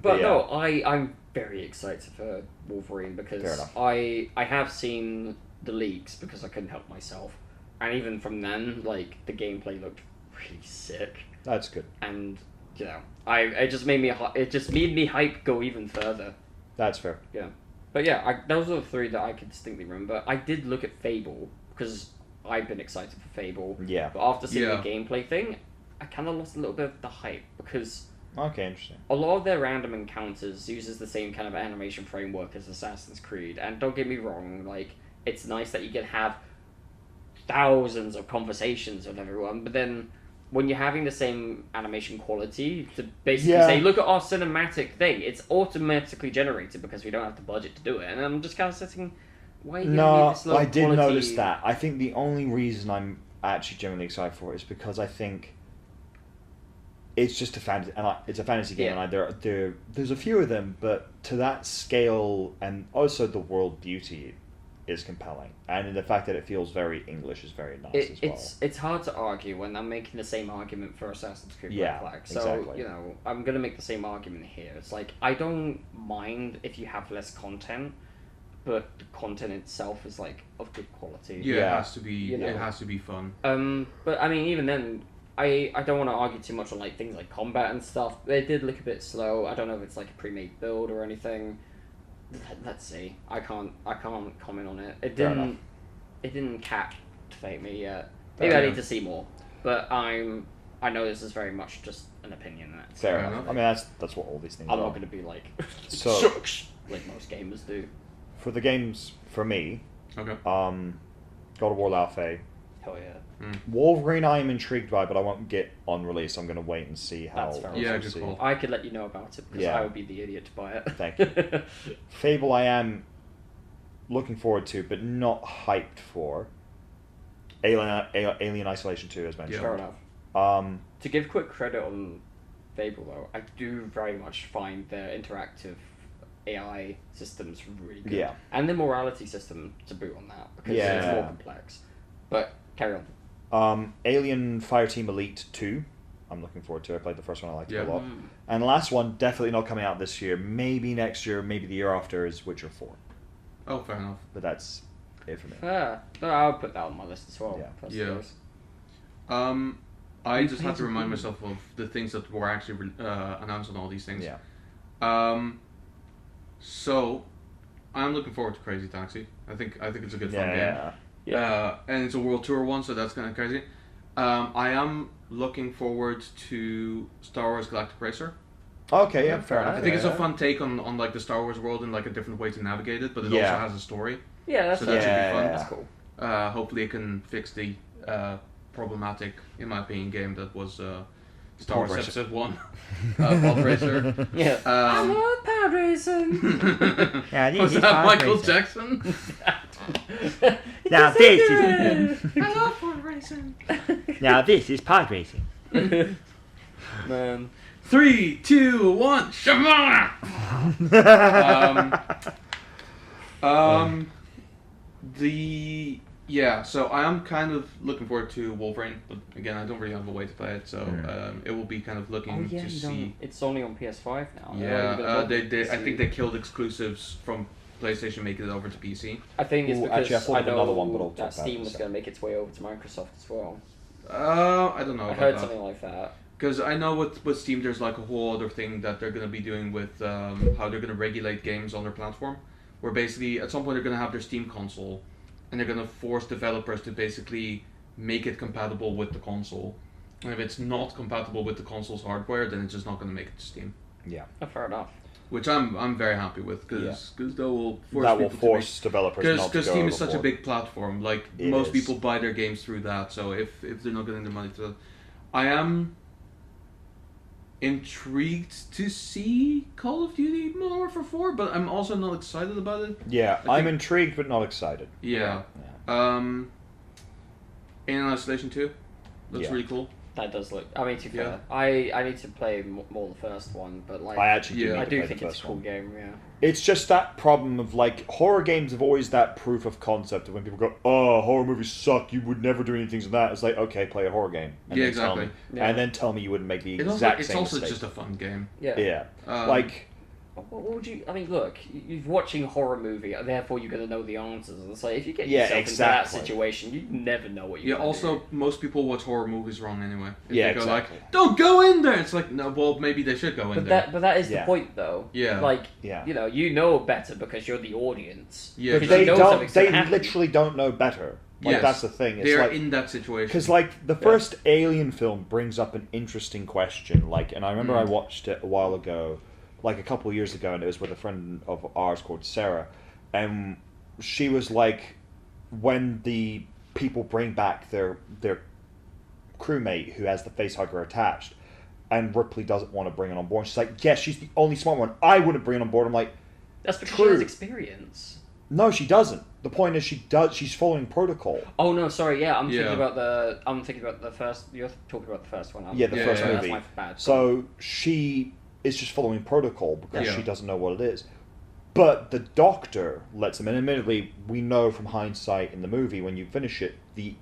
But yeah. no, I'm very excited for Wolverine Fair because enough. I have seen the leaks because I couldn't help myself, and even from then, like the gameplay looked really sick, That's good. and it just made me hype go even further. That's fair. Yeah, but yeah, those are the 3 that I could distinctly remember. I did look at Fable because I've been excited for Fable. Yeah. But after seeing Yeah. the gameplay thing, I kind of lost a little bit of the hype because Okay, interesting. a lot of their random encounters uses the same kind of animation framework as Assassin's Creed. And don't get me wrong, like, it's nice that you can have thousands of conversations with everyone, but then when you're having the same animation quality to basically Yeah. say, look at our cinematic thing, it's automatically generated because we don't have the budget to do it. And I'm just kind of sitting, why are you giving me No, this low I did quality? notice that. I think the only reason I'm actually genuinely excited for it is because I think it's just a fantasy, and it's a fantasy game, Yeah. and there's a few of them, but to that scale, and also the world beauty is compelling, and the fact that it feels very English is very nice as well. It's hard to argue when I'm making the same argument for Assassin's Creed Yeah, Black Flag. So, exactly. I'm going to make the same argument here. It's like, I don't mind if you have less content, but the content itself is, like, of good quality. yeah, Yeah. it has to be. It has to be fun. But, I mean, even then, I don't want to argue too much on, like, things like combat and stuff. They did look a bit slow. I don't know if it's, like, a pre-made build or anything. Let's see. I can't comment on it. It Fair didn't captivate me yet. Maybe I need to see more. But I know this is very much just an opinion. That's Fair Fair enough. enough. I mean, that's what all these things I'm are. not going to be like, So- sucks, like most gamers do. For the games, for me, Okay. God of War Alpha, Hell yeah. Wolverine I am intrigued by, but I won't get on release. I'm going to wait and see how. That's fair. it's Yeah, good received. call. I could let you know about it because Yeah. I would be the idiot to buy it. Thank you. Fable I am looking forward to, but not hyped for. Alien Isolation 2, as mentioned. Fair enough. To give quick credit on Fable, though, I do very much find their interactive AI systems really good. Yeah. And the morality system to boot on that, because it's Yeah. more complex. But, carry on. Alien Fireteam Elite 2. I'm looking forward to it. I played the first one, I liked it a Yeah. lot. And the last one, definitely not coming out this year. Maybe next year, maybe the year after, is Witcher 4. Oh, fair enough. But that's it for me. Fair. No, I'll put that on my list as well. Yeah. first Yeah. of those. I just have to remind myself of the things that were actually announced on all these things. Yeah. So, I'm looking forward to Crazy Taxi. I think it's a good fun game. Yeah. Yeah. And it's a world tour one, so that's kind of crazy. I am looking forward to Star Wars Galactic Racer. Okay, yeah, fair enough. I think it's yeah. a fun take on like the Star Wars world and like a different way to navigate it, but it Yeah. also has a story. Yeah, that's So that should be fun. That's cool. Hopefully, it can fix the problematic, in my opinion, game that was Star Pod Wars Racer. Episode 1, Pod Racer. Yeah. I love pod racing. Yeah, this Was is that pod Michael racing. Jackson? Now this is I love pod racing. now this is pod racing. Man. 3, 2, 1, Shama! So I am kind of looking forward to Wolverine, but again, I don't really have a way to play it, so it will be kind of looking to see. It's only on PS5 now. Yeah, I think they killed exclusives from PlayStation, making it over to PC. I think it's Ooh, because actually, I thought of know another one, but I'll talk that about Steam it in a was sec. going to make its way over to Microsoft as well. I don't know I about heard that. something like that. Because I know with Steam, there's like a whole other thing that they're going to be doing with how they're going to regulate games on their platform. Where basically, at some point, they're going to have their Steam console, and they're going to force developers to basically make it compatible with the console. And if it's not compatible with the console's hardware, then it's just not going to make it to Steam. Yeah. Oh, fair enough. Which I'm very happy with, because that will force That will people force developers not to because go Steam is such a overboard. big platform. Like It most is. people buy their games through that. So if they're not getting the money to, I am intrigued to see Call of Duty Modern Warfare 4, but I'm also not excited about it. Yeah, I I'm think- intrigued but not excited. Yeah. Alien Isolation 2 looks Yeah. really cool. That does look. I mean, to be Yeah. fair, I need to play more the first one, but like I actually do Yeah. need I to do play think the it's a first cool one. game. Yeah. It's just that problem of like horror games have always that proof of concept of when people go, "Oh, horror movies suck. You would never do anything to that." It's like, okay, play a horror game. And Yeah, then tell exactly. me, Yeah. and then tell me you wouldn't make the It's also, exact it's same also mistake. just a fun game. Yeah. Yeah, Um, like What would you? I mean, look, you're watching a horror movie, therefore you're gonna know the answers. And it's like if you get Yeah, yourself exactly. into that situation, you never know what you're. Yeah. Also, most people watch horror movies wrong anyway. If Yeah, they go exactly. like, "Don't go in there." It's like, no. Well, maybe they should go in there. But that is Yeah. the point, though. Yeah. Like, Yeah. you know better because you're the audience. Yeah, but Because they you know don't. something's They gonna happen. literally don't know better. Like Yes. that's the thing. It's They're like in that situation. because like the first Alien film brings up an interesting question. Like, and I remember I watched it a while ago, like a couple of years ago, and it was with a friend of ours called Sarah, and she was like, when the people bring back their crewmate who has the facehugger attached, and Ripley doesn't want to bring it on board. She's like, "Yes, she's the only smart one. I wouldn't bring it on board." I'm like, That's because True. she has experience. "No, she doesn't. The point is, she does. She's following protocol." Oh no, sorry. Yeah, I'm Yeah. thinking about the. I'm thinking about the first. You're talking about the first one. Yeah, the Yeah, first yeah, movie. That's my bad. So she is just following protocol because Yeah. she doesn't know what it is. But the doctor lets him in. Admittedly, we know from hindsight in the movie when you finish it, the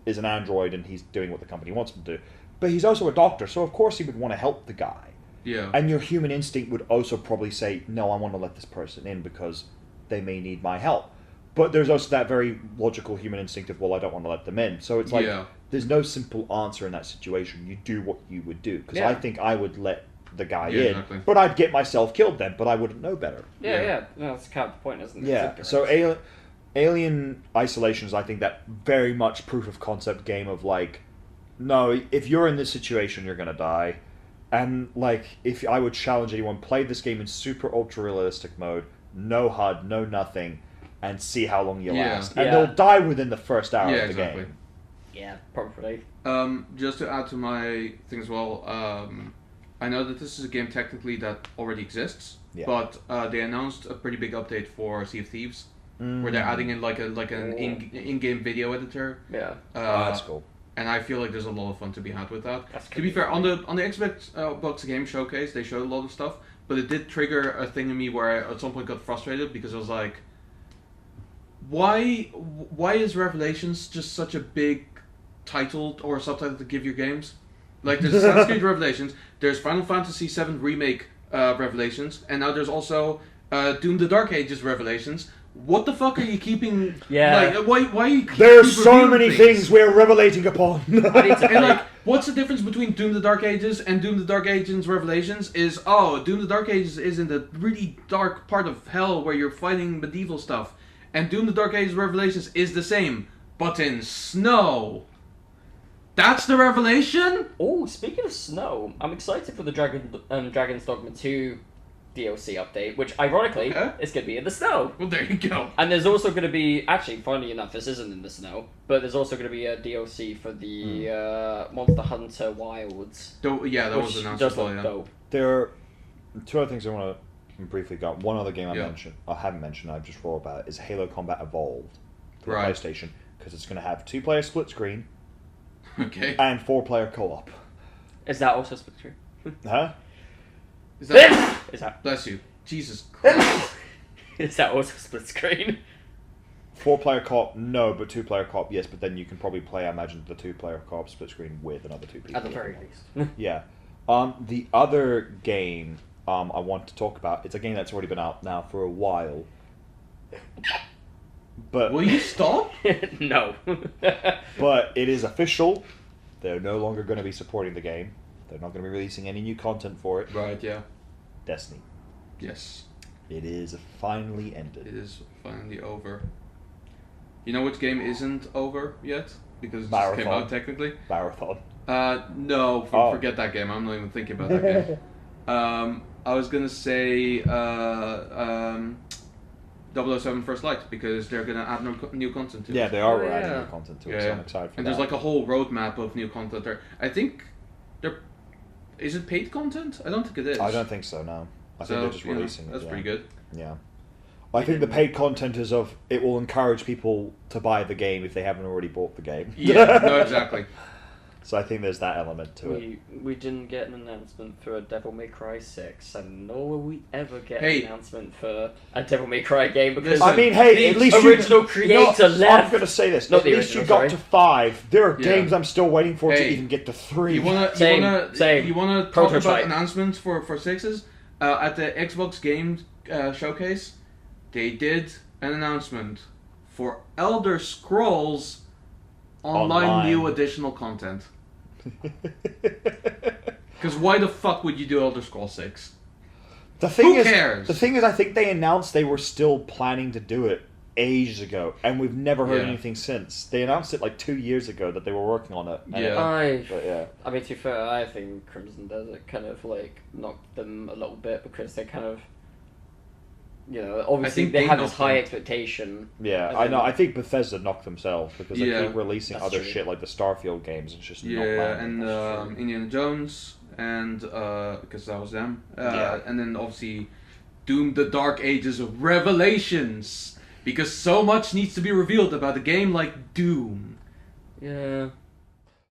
is an android and he's doing what the company wants him to do. But he's also a doctor, so of course he would want to help the guy. Yeah. And your human instinct would also probably say, "No, I want to let this person in because they may need my help." But there's also that very logical human instinct of, "Well, I don't want to let them in." So it's like Yeah. there's no simple answer in that situation. You do what you would do because Yeah. I think I would let the guy Yeah, in, exactly. but I'd get myself killed then. But I wouldn't know better. yeah, yeah. yeah. No, that's kind of the point, isn't it? Yeah. It's So ignorance. Alien Isolation is, I think, that very much proof of concept game of like, no, if you're in this situation, you're gonna die. And like, if I would challenge anyone, play this game in super ultra realistic mode, no HUD, no nothing, and see how long you Yeah. last. And Yeah. they'll die within the first hour Yeah, of the exactly. game. Yeah, probably. Just to add to my thing as well, I know that this is a game technically that already exists, Yeah. but they announced a pretty big update for Sea of Thieves, where they're adding in like an Oh. in-game video editor. Yeah. Oh, that's cool. And I feel like there's a lot of fun to be had with that. That's To be fair, on the Xbox Box Game Showcase, they showed a lot of stuff, but it did trigger a thing in me where I at some point got frustrated because I was like, why is Revelations just such a big title or subtitle to give your games? Like there's Assassin's Creed Revelations, there's Final Fantasy VII Remake Revelations, and now there's also Doom: The Dark Ages Revelations. What the fuck are you keeping? Yeah. Like, why are you? There are keep so revealing many things we're revelating upon. I need to And like, what's the difference between Doom: The Dark Ages and Doom: The Dark Ages Revelations? Is Doom: The Dark Ages is in the really dark part of hell where you're fighting medieval stuff, and Doom: The Dark Ages Revelations is the same, but in snow. That's the revelation? Oh, speaking of snow, I'm excited for the Dragon's Dogma 2 DLC update, which ironically is going to be in the snow. Well, there you go. And there's also going to be, actually, funnily enough, this isn't in the snow, but there's also going to be a DLC for the Monster Hunter Wilds. Yeah, that was which announced does as well, look yeah. dope. There are two other things I want to briefly go. One other game Yeah. I haven't mentioned, I've just thought about it, is Halo Combat Evolved for Right. the PlayStation, because it's going to have 2-player split screen Okay. and 4-player co-op. Is that also split screen? Huh? Is that... Is that Bless you. Jesus Christ. is that also split screen? 4-player co-op, no, but 2-player co-op, yes. But then you can probably play, I imagine, the 2-player co-op split screen with another 2 people. At the very least. Yeah. The other game I want to talk about, it's a game that's already been out now for a while. But Will you stop? No. but it is official. They're no longer going to be supporting the game. They're not going to be releasing any new content for it. Right, yeah. Destiny. Yes. It is finally ended. It is finally over. You know which game isn't over yet? Because it just came Marathon. out technically? Marathon. No, Oh. forget that game. I'm not even thinking about that game. I was gonna say 007 First Light, because they're gonna add new content to it. Yeah, they are Oh, adding yeah. new content to it, Yeah, so yeah. I'm excited for And that. there's like a whole roadmap of new content there. I think they're... Is it paid content? I don't think it is. I don't think so, no. I think they're just you know, releasing it. That's yeah. pretty good. Yeah. I think the paid content is of, it will encourage people to buy the game if they haven't already bought the game. Yeah, no, exactly. So I think there's that element to it. We didn't get an announcement for a Devil May Cry 6, and nor will we ever get Hey. an announcement for a Devil May Cry game because Listen, I mean, hey, the at least original you, creator I'm left. going to say this. Not At the least you original, got sorry. to 5. There are Yeah. games I'm still waiting for to Hey. even get to 3. You wanna Same. you wanna talk Prototype. about announcements for sixes? At the Xbox Game Showcase, they did an announcement for Elder Scrolls Online. New additional content. Because why the fuck would you do Elder Scrolls 6? The thing Who is, cares? The thing is, I think they announced they were still planning to do it ages ago, and we've never heard Yeah. anything since. They announced it like 2 years ago that they were working on it. and Yeah. but yeah. I mean, to be fair, I think Crimson Desert kind of like knocked them a little bit because they kind of, you know, obviously think they they have this knocked high them. expectation. Yeah, And I know. then- I think Bethesda knocked themselves because they Yeah. keep releasing That's other true. shit like the Starfield games. It's just not Yeah, landing. and Indiana Jones, and because that was them. Yeah. And then obviously Doom: The Dark Ages of Revelations, because so much needs to be revealed about a game like Doom. Yeah.